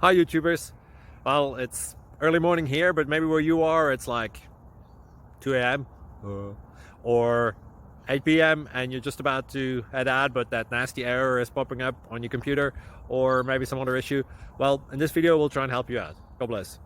Hi YouTubers. Well, it's early morning here, but maybe where you are it's like 2 a.m. or 8 p.m. and you're just about to head out, but that nasty error is popping up on your computer, or maybe some other issue. Well, in this video we'll try and help you out. God bless.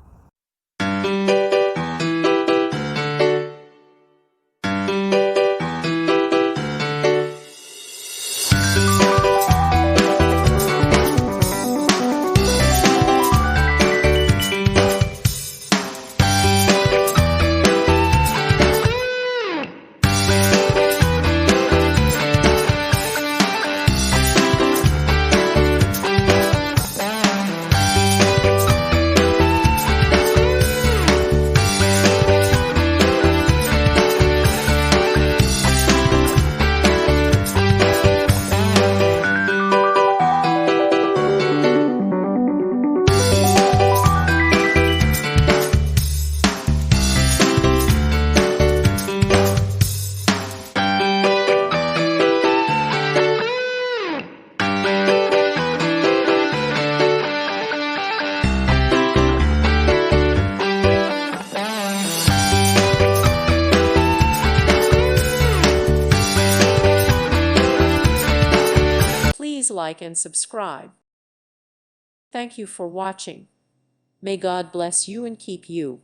Please like and subscribe. Thank you for watching. May God bless you and keep you.